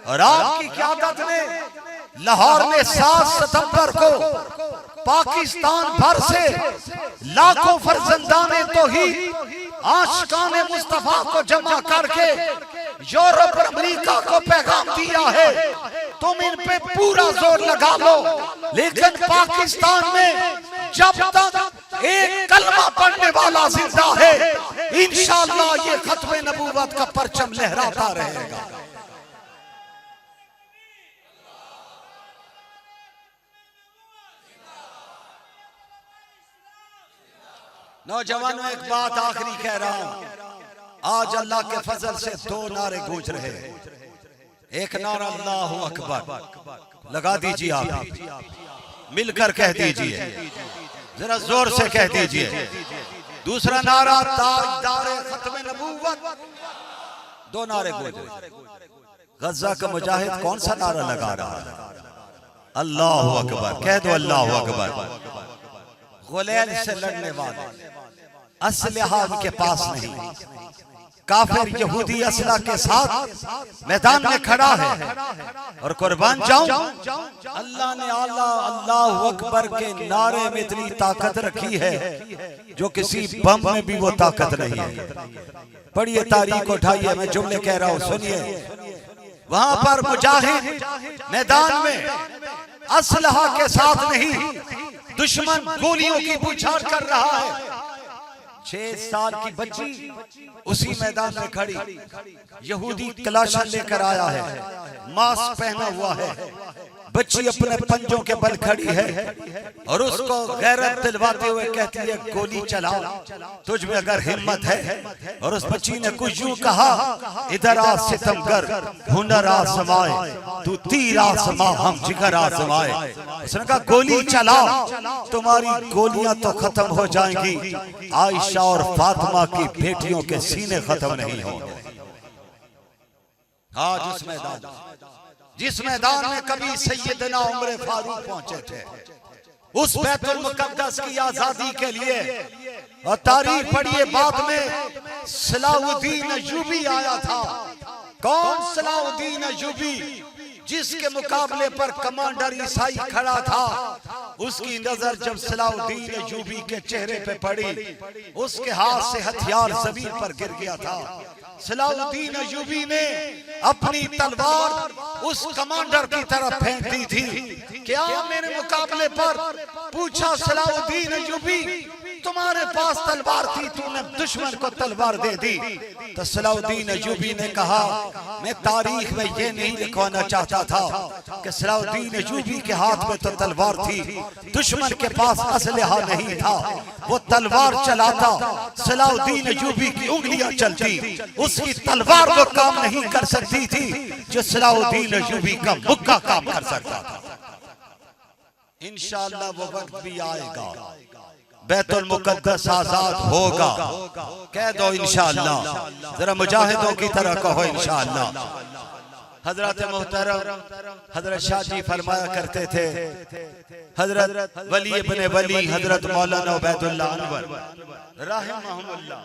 और आपकी क़यादत में लाहौर में 7 सितंबर को पाकिस्तान भर से लाखों फर्जंदाने तौहीद आशिकाने मुस्तफा को जमा करके यूरोप और अमेरिका को पैगाम दिया है, तुम इन पे पूरा जोर लगा लो। लेकिन पाकिस्तान में जब तक एक कलमा पढ़ने वाला जिंदा है, इंशाअल्लाह ये खत्म नबूवत का परचम लहराता रहेगा। नौजवानों, एक बात आखिरी कह रहा हूं। आज अल्लाह के फजल से 2 नारे गूंज रहे हैं। एक नारा अल्लाहु अकबर, लगा दीजिए, आप मिलकर कह दीजिए, जरा जोर से कह दीजिए। दूसरा नारा ताजदारे खत्म नबूवत। 2 नारे गूंज रहे। गजा का मुजाहिद कौन सा नारा लगा रहा है? अल्लाहु अकबर, कह दो अल्लाहु अकबर। गुलैल से लड़ने वाले असलहा उनके पास नहीं, काफिर यहूदी असला के साथ मैदान में खड़ा है। और कुर्बान जाऊं, अल्लाह ने आला अल्लाहु अकबर के नारे में इतनी ताकत रखी है जो किसी बम में भी वो ताकत नहीं है। पढ़िए, तारीख उठाइए, मैं जुमले कह रहा हूं, सुनिए। वहां पर मुजाहिद मैदान में असलहा के साथ नहीं, दुश्मन गोलियों की बौछार कर रहा है। 6 साल की बच्ची उसी मैदान में खड़ी, यहूदी कलाशन लेकर आया है, मास्क पहना हुआ है, बच्ची अपने पंजों के बल खड़ी है और उसको गैरत दिलवाते हुए कहती है गोली चला, तुझ में अगर हिम्मत है। और उस बच्ची ने कुछ यूं कहा, इधर आ सितमगर, हुनर आजमाए, तू तीर आजमा, हम जिगर आजमाए। उसने कहा गोली चला, तुम्हारी गोलियां तो खत्म हो जाएंगी, आयशा और फातिमा की बेटियों के सीने खत्म नहीं होंगे। आज उस मैदान, जिस मैदान में कभी सैयदना उमर फारूक पहुंचे थे, उस बैतुल मुकद्दस की आजादी के लिए, और तारीख पढ़िए, बाद में सलाउद्दीन अय्यूबी आया था। कौन सलाउद्दीन अय्यूबी? जिसके मुकाबले पर कमांडर ईसाई खड़ा था, उसकी नजर जब सलाउद्दीन अय्यूबी के चेहरे पे पड़ी, उसके हाथ से हथियार जमीन पर गिर गया था। सलाउद्दीन अय्यूबी ने अपनी तलवार उस कमांडर की तरफ फेंक दी थी। क्या मेरे मुकाबले पर? पूछा सलाउद्दीन अय्यूबी, तुम्हारे पास तलवार थी, तूने दुश्मन को तलवार दे दी। तो सलाउद्दीन अय्यूबी ने कहा, मैं तारीख में ये नहीं लिखवाना चाहता था कि सलाउद्दीन अय्यूबी के हाथ में तो तलवार थी, दुश्मन के पास असलहा नहीं था, वो तलवार चलाता, सलाउद्दीन अय्यूबी की उंगलियां चलती, उसकी तलवार वो काम नहीं कर सकती थी जो सलाउद्दीन अय्यूबी का मुक्का काम कर सकता था। इंशाअल्लाह वो वक्त भी आएगा, बैतुल मुकद्दस आजाद होगा। कह दो इंशाअल्लाह, जरा मुजाहिदों की तरह कहो इंशाअल्लाह। हजरत मोहतरम हजरत शाह जी फरमाया करते थे, हजरत वली इब्ने वली हजरत मौलाना उबैदुल्लाह अनवर रहमहुल्लाह,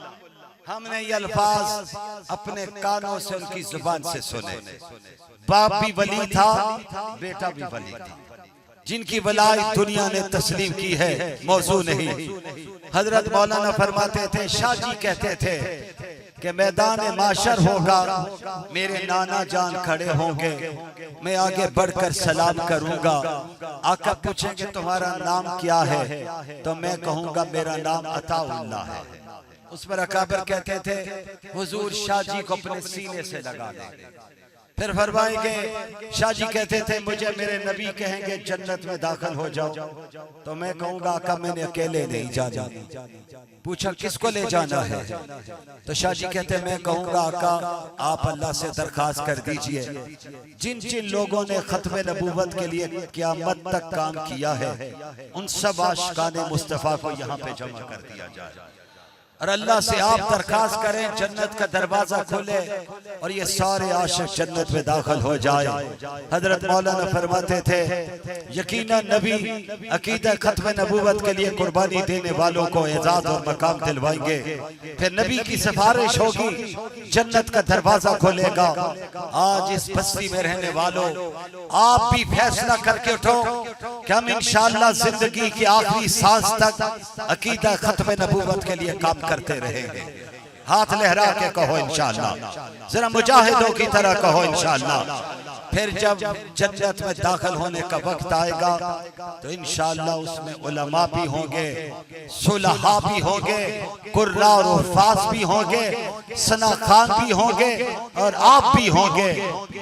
हमने ये अल्फाज अपने कानों से उनकी जुबान से सुने। बाप भी वली था, बेटा भी वली था, जिनकी वलायत दुनिया ने तस्लीम की है, मौजू नहीं। हजरत मौलाना फरमाते थे, शाह जी कहते थे कि मैदान माशर होगा, मेरे नाना जान खड़े होंगे, मैं आगे बढ़कर सलाम करूंगा। आका पूछेंगे तुम्हारा नाम क्या है, तो मैं कहूंगा मेरा नाम अताउल्लाह है। उस पर अकाबर कहते थे, हुजूर शाह जी को अपने सीने से लगा देंगे। फिर फरमाएंगे, शाह जी कहते थे, मुझे मेरे नबी कहेंगे जन्नत में दाखिल हो जाओ, तो मैं कहूंगा आका मैंने अकेले नहीं जाना। पूछा किसको ले जाना है, तो शाह जी कहते मैं कहूंगा आका आप अल्लाह से दरखास्त कर दीजिए, जिन जिन लोगों ने खत्म नबूवत के लिए क़यामत तक काम किया है, उन सब आशिकाने मुस्तफ़ा को यहाँ पे जमा कर दिया जाए। और अल्लाह से आप दरखास्त करें जन्नत का दरवाजा खोले और ये सारे आशिक जन्नत में दाखिल हो जाए। हजरत मौलाना फरमाते थे, यकीनन नबी अकीदा खत्म नबूवत के लिए कुर्बानी देने वालों को एजाज और मकाम दिलवाएंगे। फिर नबी की सिफारिश होगी, जन्नत का दरवाजा खोलेगा। आज इस बस्ती में रहने वालों, आप भी फैसला करके उठो कि हम इंशाअल्लाह जिंदगी की आखिरी सांस तक अकीदा खत्म नबूवत के लिए काम करते रहेंगे। हाथ लहरा के कहो इंशाअल्लाह, जरा मुजाहिदों की तरह कहो इंशाअल्लाह। फिर जब जन्नत में दाखिल होने का वक्त आएगा तो इंशाअल्लाह उसमें उलमा भी होंगे, सुलहा भी होंगे, कुर्रा और उफ़ास भी होंगे, सना खान भी होंगे और आप भी होंगे।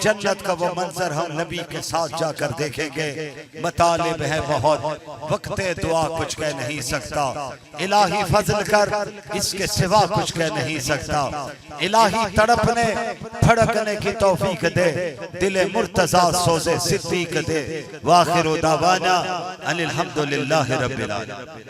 जन्नत का वो मंजर हम नबी के साथ जाकर देखेंगे। मतालिब है बहुत, वक्ते दुआ कुछ कह नहीं सकता, इलाही फजल कर इसके सिवा कुछ कह नहीं सकता। इलाही तड़पने फड़कने की तौफीक दे, दिले मुर्तज़ा सोज़े सिद्दीक दे। वाखिरु दावाना अनिल हम्दुलिल्लाहि रब्बिल आलमीन।